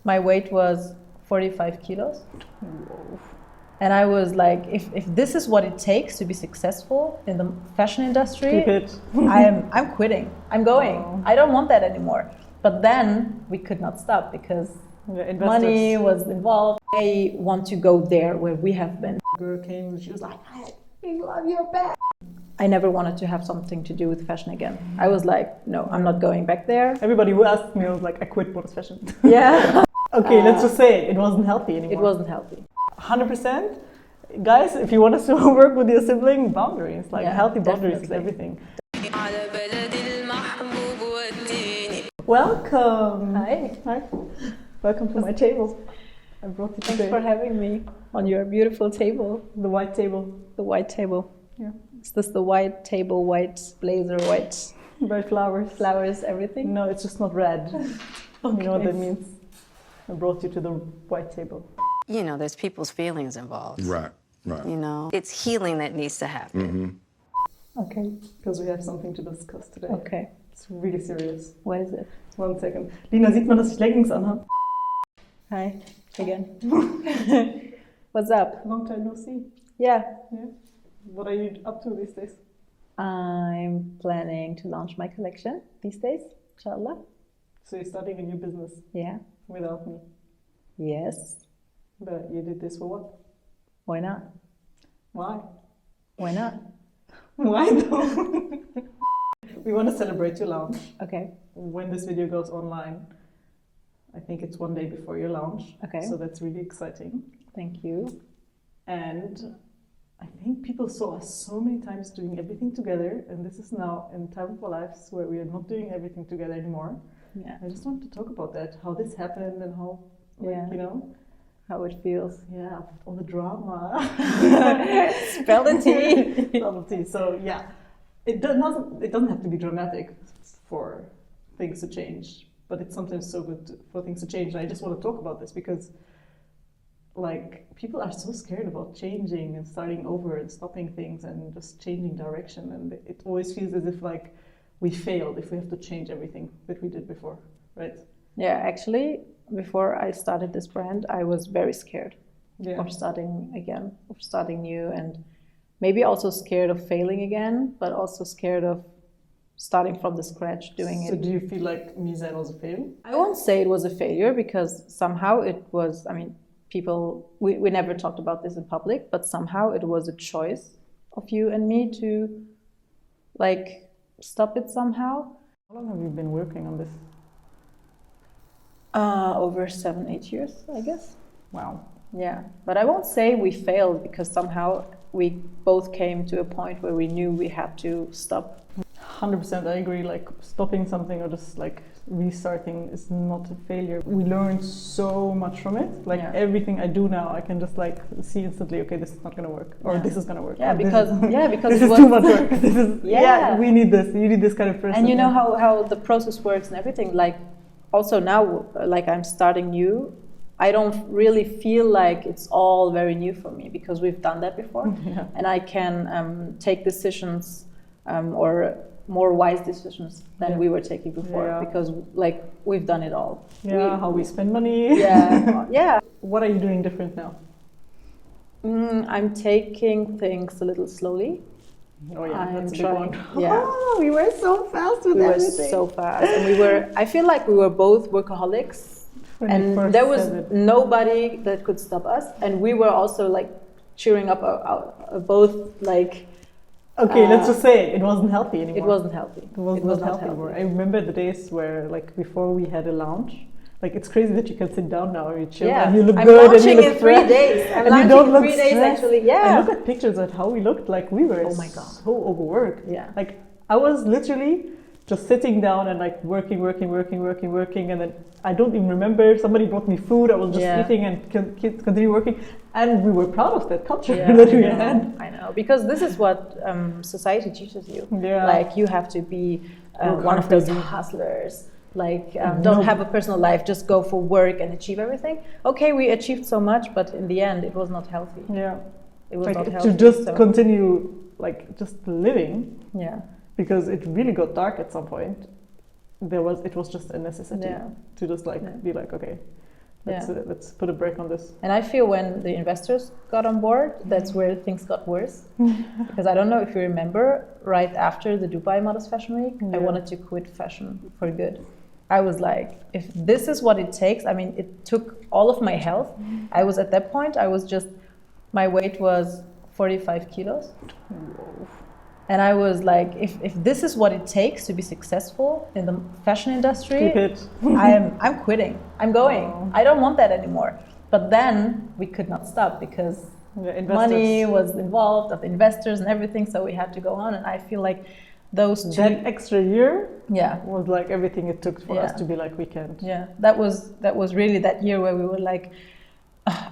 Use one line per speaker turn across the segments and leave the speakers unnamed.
My weight was 45 kilos.
Whoa.
And I was like, if this is what it takes to be successful in the fashion industry,
Keep it.
I'm quitting. I'm going.
Oh.
I don't want that anymore. But then we could not stop because money was involved. I want to go there where we have been.
Girl came, she was like, I love your bag.
I never wanted to have something to do with fashion again. I was like, no, I'm not going back there.
Everybody who asked me, I was like, I quit modest fashion.
Yeah.
Okay, let's just say it wasn't healthy anymore.
It wasn't healthy.
100%. Guys, if you want us to work with your sibling, boundaries, like healthy boundaries is everything. Welcome.
Hi.
Hi. Welcome to my table. I brought you today.
Thanks for having me on your beautiful table.
The white table.
The white table.
Yeah.
Is this the white table, white blazer, white
Bright flowers.
flowers, everything?
No, it's just not red.
Okay.
You know what that means? I brought you to the white table.
You know, there's people's feelings involved.
Right.
You know, it's healing that needs to happen.
Okay.
Because we have something to discuss today.
Okay.
It's really serious.
What is it?
1 second. Lina, sieht man, dass ich Leggings anhabe?
Hi. Again. What's up?
Long time no see.
Yeah.
Yeah. What are you up to these days?
I'm planning to launch my collection these days, inshallah.
So you're starting a new business
Yeah.
without me.
Yes.
But you did this for what?
Why not?
Why?
Why not?
Why though? We want to celebrate your launch.
Okay.
When this video goes online, I think it's 1 day before your launch.
Okay.
So that's really exciting.
Thank you.
And I think people saw us so many times doing everything together, and this is now in time of our lives where we are not doing everything together anymore.
Yeah.
I just want to talk about that, how this happened and how, like,
Yeah.
you know,
How it feels.
yeah, all the drama.
Spell the tea.
Spell the tea. So yeah, it doesn't have to be dramatic for things to change, but it's sometimes so good for things to change. And I just want to talk about this because, like, people are so scared about changing and starting over and stopping things and just changing direction, and it always feels as if like we failed if we have to change everything that we did before, right?
Yeah, actually, before I started this brand, I was very scared
Yeah.
of starting again, of starting new, and maybe also scared of failing again, but also scared of starting from the scratch, doing
So
it.
do you feel like Mizan was a fail?
I won't say it was a failure because somehow it was, I mean, we never talked about this in public, but somehow it was a choice of you and me to like stop it somehow.
How long have you been working on this?
Over 7-8 years, I guess.
Wow.
Yeah, but I won't say we failed because somehow we both came to a point where we knew we had to stop.
100% I agree, like stopping something or just like restarting is not a failure. We learned so much from it. Like everything I do now, I can just like see instantly, okay, this is not gonna work, or this is gonna work.
Yeah,
or
because
this
it
is
was
too much work. This is we need this. You need this kind of person.
And you know how the process works and everything. Like also now, like I'm starting new, I don't really feel like it's all very new for me because we've done that before, and I can take decisions or more wise decisions than we were taking before because like we've done it all.
Yeah, how we spend money.
Yeah, yeah.
What are you doing different now?
I'm taking things a little slowly.
Oh yeah, that's a big
trying,
one.
Yeah.
Oh, we were so fast with everything.
We were so fast, and I feel like we were both workaholics, and there was nobody that could stop us, and we were also like cheering up both like.
Okay, let's just say it wasn't healthy anymore.
It wasn't healthy.
It was not healthy anymore. I remember the days where, like, before we had a launch, like, it's crazy that you can sit down now and you chill and you look good and you look fresh.
I'm launching in 3 days actually,
I look at pictures at how we looked, like, we were so overworked.
Yeah.
Like, I was literally just sitting down and, like, working, and then I don't even remember, somebody brought me food, I was just eating and continue working, and we were proud of that culture that we had.
I know, because this is what society teaches you.
Yeah.
Like you have to be one of those hustlers, like don't have a personal life, just go for work and achieve everything. Okay, we achieved so much, but in the end it was not healthy.
Yeah.
It was
like
not healthy.
To just continue, like, just living.
Yeah.
Because it really got dark at some point. It was just a necessity to just like be like, okay, let's put a break on this.
And I feel when the investors got on board, that's where things got worse. Because I don't know if you remember, right after the Dubai Modest Fashion Week, I wanted to quit fashion for good. I was like, if this is what it takes, I mean, it took all of my health. I was at that point, my weight was 45 kilos.
Whoa.
And I was like, if this is what it takes to be successful in the fashion industry,
Keep it.
I'm quitting. I'm going.
Oh.
I don't want that anymore. But then we could not stop because money was involved, of investors and everything. So we had to go on. And I feel like those two...
That extra year
Yeah.
was like everything it took for us to be like, we can't.
Yeah, that was really that year where we were like,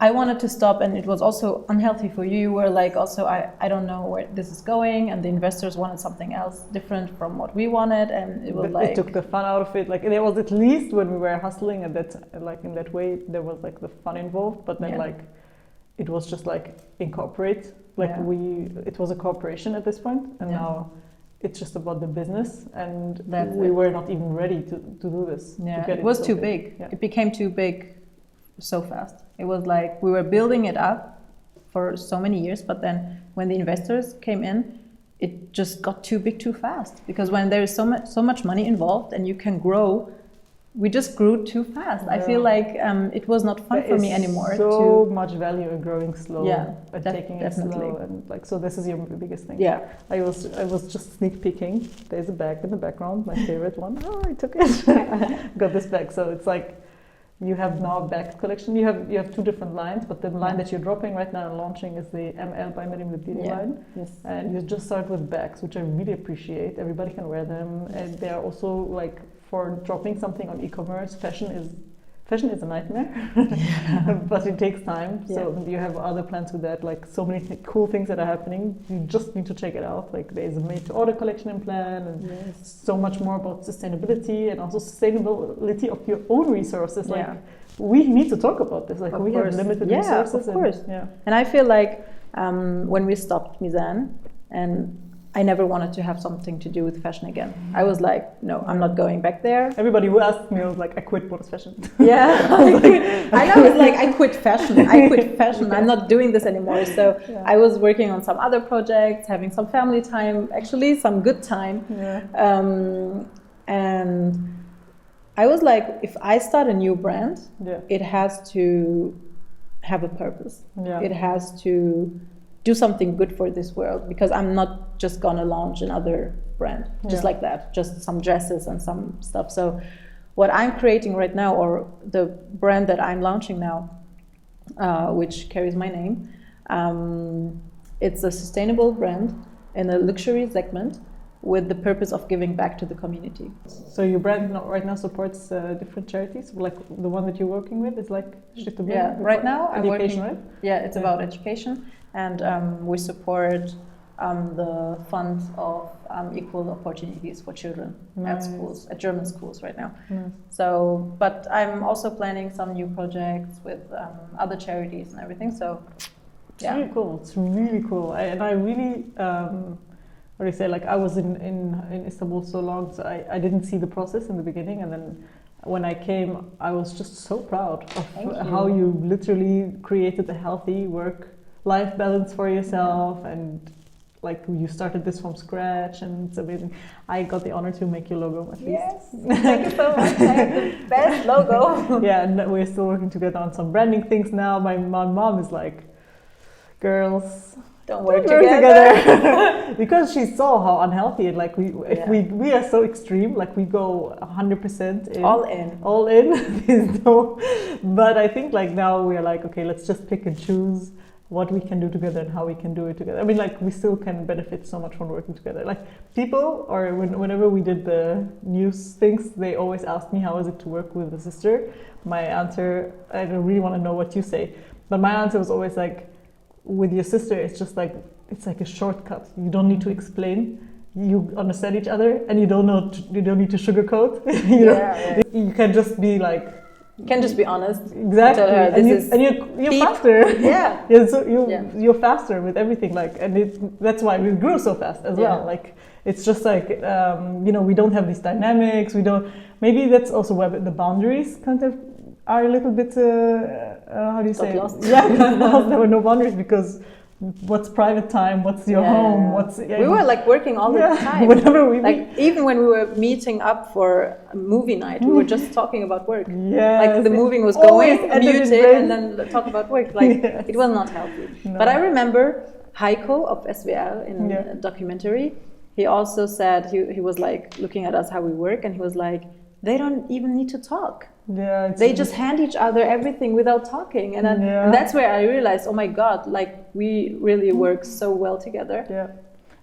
I wanted to stop, and it was also unhealthy for you. You were like, also, I don't know where this is going, and the investors wanted something else different from what we wanted, and it was like...
It took the fun out of it. Like, there was at least when we were hustling, and that, like, in that way, there was like the fun involved, but then like, it was just like incorporate. Like it was a corporation at this point, and now it's just about the business, and we were not even ready to do this.
Yeah, it was too big. Yeah. It became too big so fast. It was like we were building it up for so many years, but then when the investors came in, it just got too big too fast. Because when there is so much money involved and you can grow, we just grew too fast. I feel like it was not fun for me anymore.
So much value in growing slow, and taking it
definitely
slow, and like, so this is your biggest thing.
Yeah,
I was just sneak peeking. There's a bag in the background, my favorite one. Oh, I took it. Got this bag. So it's like, you have now a bag collection. You have two different lines, but the line that you're dropping right now and launching is the ML by MERIEM LEBDIRI line. Yes. And you just start with bags, which I really appreciate. Everybody can wear them, and they're also like, for dropping something on e-commerce, fashion is a nightmare, but it takes time. So you have other plans with that, like so many cool things that are happening. You just need to check it out. Like, there's a made-to-order collection in plan, and so much more about sustainability, and also sustainability of your own resources. Like, we need to talk about this. Like, we have limited resources.
Of course. And I feel like when we stopped Mizan, and I never wanted to have something to do with fashion again. I was like, no, I'm not going back there.
Everybody who asked me, I was like, I quit modest fashion.
Yeah, I know, it's like, I quit fashion. I'm not doing this anymore. So I was working on some other projects, having some family time, actually some good time. And I was like, if I start a new brand, it has to have a purpose. It has to do something good for this world, because I'm not just gonna launch another brand just like that, just some dresses and some stuff. So what I'm creating right now, or the brand that I'm launching now, which carries my name, it's a sustainable brand in a luxury segment with the purpose of giving back to the community.
So your brand right now supports different charities, like the one that you're working with is like Stiftung.
Yeah, right now I'm working.
Right?
Yeah, it's about education, and we support the fund of equal opportunities for children at schools, at German schools right now. So, but I'm also planning some new projects with other charities and everything. So,
it's really cool. It's really cool, and I really. What do you say? Like, I was in Istanbul so long, so I didn't see the process in the beginning, and then when I came, I was just so proud of how you literally created a healthy work-life balance for yourself, and like, you started this from scratch, and it's amazing. I got the honor to make your logo, at least.
Yes, thank you so much. I have the best logo.
Yeah, and we're still working together on some branding things now. My mom is like, girls,
don't work together.
Because she saw how unhealthy it, like, we are so extreme, like, we go 100% in, all in. But I think, like, now we are like, okay, let's just pick and choose what we can do together and how we can do it together. I mean, like, we still can benefit so much from working together. Like, people, or whenever we did the news things, they always asked me, how is it to work with a sister? My answer, I don't really want to know what you say, but my answer was always like, with your sister, it's just like, it's like a shortcut. You don't need to explain. You understand each other, and you don't need to sugarcoat. You can just be like.
You can just be honest.
Exactly,
her,
and you're faster.
Yeah.
You're faster with everything. Like, and that's why we grew so fast as well. Like, it's just like we don't have these dynamics. We don't. Maybe that's also where the boundaries kind of are a little bit, how do you say?
Lost.
Yeah, there were no boundaries because what's private time, what's your home, what's... Yeah,
we were like working all the time.
Whenever we
like even when we were meeting up for a movie night, we were just talking about work.
Yes,
like the movie was
always
going, muted, and then talk about work. Like it was not healthy.
No.
But I remember Heiko of SWL in a documentary, he also said, he was like looking at us how we work, and he was like, they don't even need to talk.
Yeah,
they just hand each other everything without talking, and, then, and that's where I realized, oh my God, like we really work so well together.
Yeah,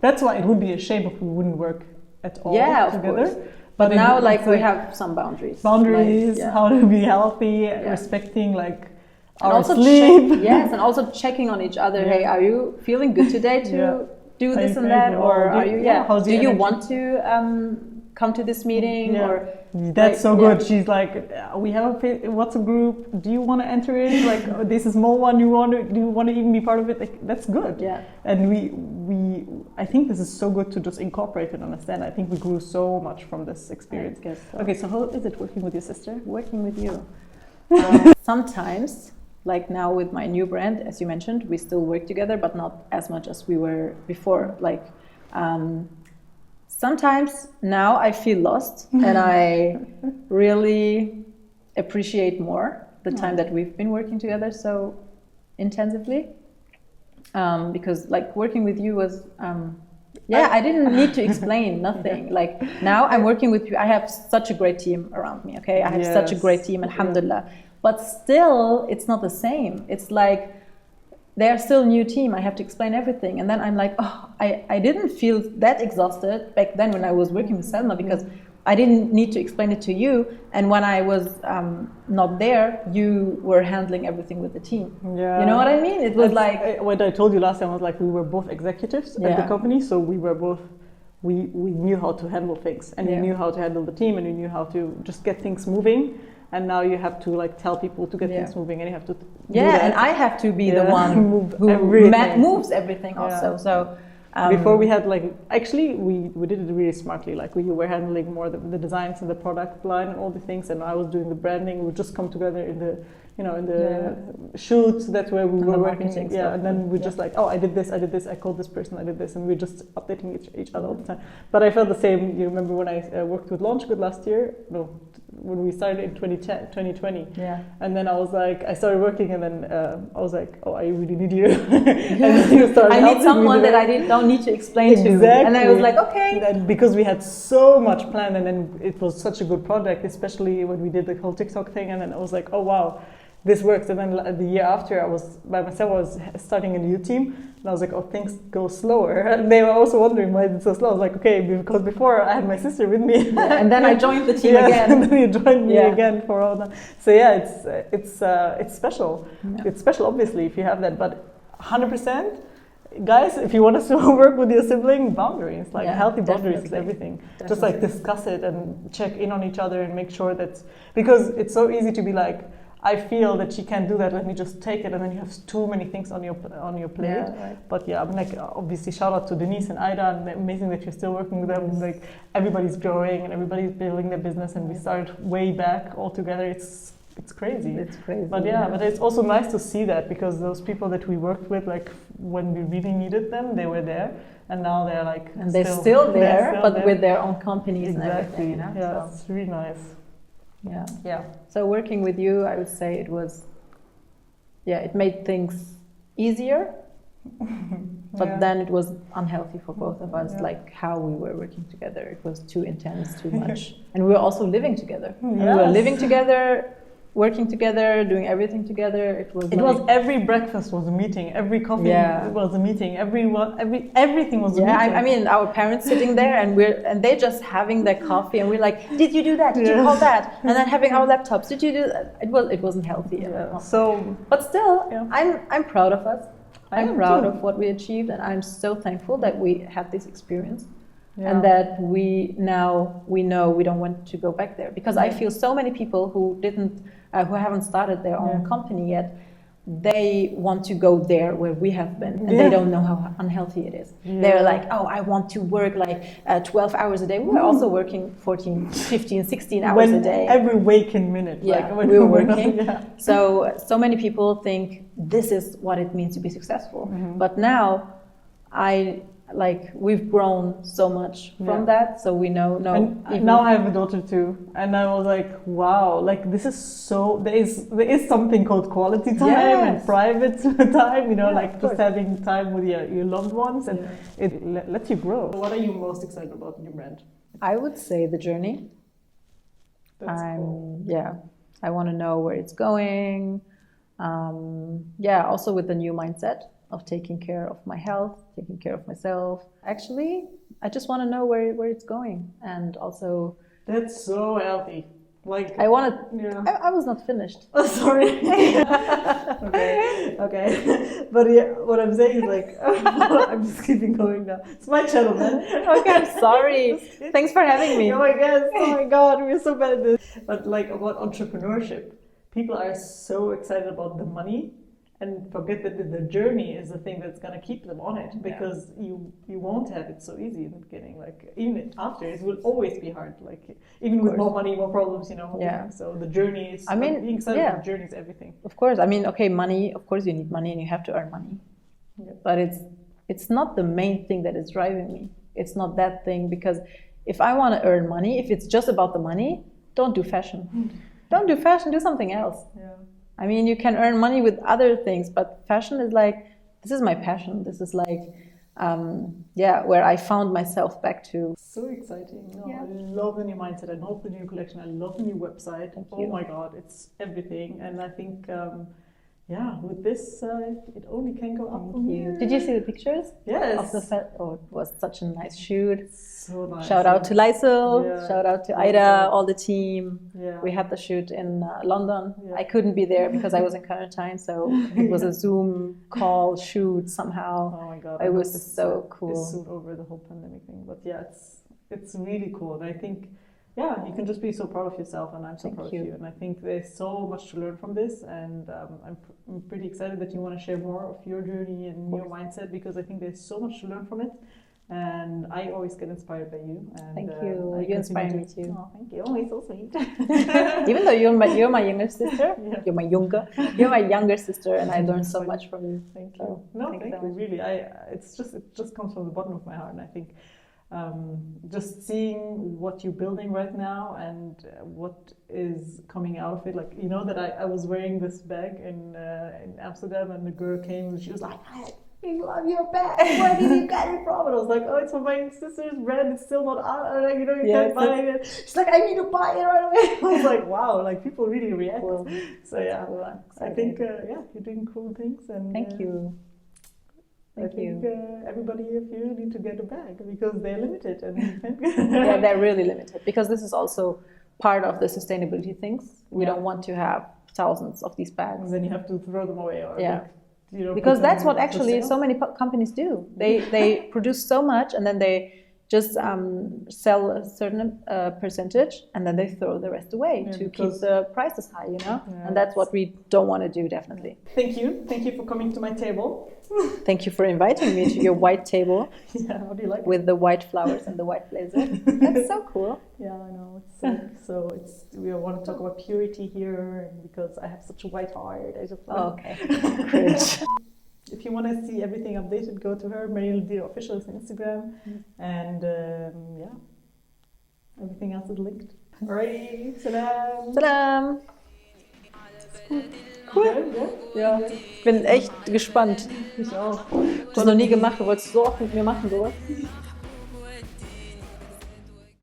that's why it would be a shame if we wouldn't work at all together.
Of course. But now, like we have some boundaries.
Boundaries, like, how to be healthy, respecting like our
also
sleep.
And also checking on each other. Hey, are you feeling good today to do this and that, or are you? Do you want to come to this meeting? Or
that's so good. She's like, we have a WhatsApp group. Do you want to enter it? Like, this is small one. Do you want to even be part of it? Like, that's good.
Yeah.
And I think this is so good to just incorporate and understand. I think we grew so much from this experience.
I guess so.
Okay, so how is it working with your sister?
Working with you. Sometimes, like now with my new brand, as you mentioned, we still work together, but not as much as we were before. Like. Sometimes now I feel lost, and I really appreciate more the time that we've been working together so intensively, because like working with you was I didn't need to explain nothing. Like now I'm working with you, I have such a great team around me. Okay, I have such a great team, alhamdulillah, but still it's not the same. It's like they're still a new team. I have to explain everything. And then I'm like, oh, I didn't feel that exhausted back then when I was working with Selma, because I didn't need to explain it to you. And when I was not there, you were handling everything with the team. Yeah. You know what I mean? It was like...
What I told you last time was like, we were both executives at the company. So we were both, we knew how to handle things. And we knew how to handle the team, and we knew how to just get things moving. And now you have to like tell people to get things moving, and you have to do that.
And I have to be the one who moves everything also. So
before we had like, actually we did it really smartly. Like we were handling more the designs and the product line and all the things, and I was doing the branding. We would just come together in the shoots. That's where we were working. And then we just like, oh, I did this, I called this person, I did this, and we're just updating each other all the time. But I felt the same. You remember when I worked with LaunchGood last year? No. When we started in 2020, and then I was like, I started working, and then I was like, oh, I really need you. And then you started
I need someone that I don't need to explain to. And I was like, okay.
And because we had so much planned, and then it was such a good project, especially when we did the whole TikTok thing, and then I was like, oh wow, this works. And then the year after, I was by myself. I was starting a new team, and I was like, oh, things go slower. And they were also wondering why it's so slow. I was like, okay, because before I had my sister with me,
and then I joined the team again.
And then you joined me again for all that. So it's special. It's special, obviously, if you have that. But 100%, guys, if you want us to work with your sibling, boundaries, like healthy boundaries is everything. Definitely. Just like discuss it and check in on each other and make sure that, because it's so easy to be like, I feel that she can't do that, let me just take it, and then you have too many things on your plate. Yeah, right. But I'm like, obviously shout out to Denise and Ida, and amazing that you're still working with them. Like everybody's growing and everybody's building their business, and we started way back all together. It's crazy.
It's crazy.
But but it's also nice to see that, because those people that we worked with, like when we really needed them, they were there, and now they're like,
and they're still there, but with their own companies and everything. You know?
Yeah, so. It's really nice.
Yeah. So working with you, I would say it was, it made things easier, but then it was unhealthy for both of us, like how we were working together. It was too intense, too much. And we were also living together. And we were living together, working together, doing everything together. It was
every breakfast was a meeting, every coffee was a meeting, everything was a meeting.
I mean, our parents sitting there, and they just having their coffee, and we're like, did you do that? Did you call that? And then having our laptops. Did you do that? It wasn't healthy. But still, I'm proud of us. I'm proud of what we achieved, and I'm so thankful that we had this experience. And that we know we don't want to go back there, because I feel so many people who haven't started their own company yet, they want to go there where we have been, and they don't know how unhealthy it is. They're like, oh, I want to work like 12 hours a day. We're also working 14, 15, 16 hours a day.
Every waking minute.
Yeah,
like when
we're working.
Yeah.
So many people think this is what it means to be successful. But now, we've grown so much from that, so we know.
And now I have a daughter too, and I was like, wow, like this is so. There is something called quality time and private time. You know, like just having time with your loved ones, and it lets you grow. What are you most excited about in your brand?
I would say the journey.
That's cool.
Yeah, I want to know where it's going. Also with the new mindset of taking care of my health, taking care of myself. Actually, I just want to know where it's going, and also.
That's so healthy. Like
I wanted. Yeah. I was not finished.
Oh, sorry. Okay. But yeah, what I'm saying is like, I'm just keeping going now. It's my channel, man.
Okay, I'm sorry. Thanks for having me.
Oh my God, we're so bad at this. But like about entrepreneurship, people are so excited about the money, and forget that the journey is the thing that's gonna keep them on it, because you won't have it so easy in the beginning. Like even after, it will always be hard. Like even with more money, more problems, you know.
Yeah.
So the journey is. Being excited about the journey is everything.
Of course, I mean, okay, money. Of course, you need money, and you have to earn money. Yeah. But it's not the main thing that is driving me. It's not that thing, because if I want to earn money, if it's just about the money, don't do fashion. Don't do fashion. Do something else. Yeah. I mean, you can earn money with other things, but fashion is like, this is my passion. This is like, where I found myself back to. So exciting. No, I love the new mindset. I love the new collection. I love the new website. Oh my God, it's everything. And I think, with this, it only can go up from here. Did you see the pictures? Yes. Of the it was such a nice shoot. So nice. Shout out to Lysel, shout out to Ida, all the team. Yeah. We had the shoot in London. Yeah. I couldn't be there because I was in quarantine, so it was a Zoom call shoot somehow. Oh my God. It was so cool. It's soon over the whole pandemic thing. But yeah, it's really cool. And I think, you can just be so proud of yourself, and I'm so proud of you. And I think there's so much to learn from this, and I'm pretty excited that you want to share more of your journey and your mindset, because I think there's so much to learn from it. And I always get inspired by you. And, thank you. You inspire me too. Oh, thank you. Oh, it's so sweet. Even though you're my younger sister, you're my younger sister, and I learned so much from you. Thank you. Thank you. Really, it just comes from the bottom of my heart, and I think. Just seeing what you're building right now and what is coming out of it, like that I was wearing this bag in Amsterdam, and the girl came and she was like, I love your bag, where did you get it from? And I was like, oh, it's from my sister's brand, it's still not out, like, you can't buy it. She's like, I need to buy it right away. I was like, wow, like people really react. Cool. So yeah, cool. I think you're doing cool things, and thank you. I think everybody here need to get a bag, because they're limited. And yeah, they're really limited, because this is also part of the sustainability things. We don't want to have thousands of these bags. And then you have to throw them away. Or because that's what actually so many companies do. They produce so much, and then they just sell a certain percentage, and then they throw the rest away to keep the prices high, and that's what we don't want to do, definitely. Thank you for coming to my table. Thank you for inviting me to your white table. Yeah, how do you like it? With the white flowers and the white blazer. That's so cool. Yeah, I know. We want to talk about purity here, because I have such a white heart. Okay. Cringe. If you want to see everything updated, go to her. MERIEM LEBDIRI official is on Instagram, and everything else is linked. Alrighty, salam. Salam. Cool. Ja. Ich bin echt gespannt. Ich auch. Du hast noch nie gemacht, du wolltest so oft mit mir machen, sowas.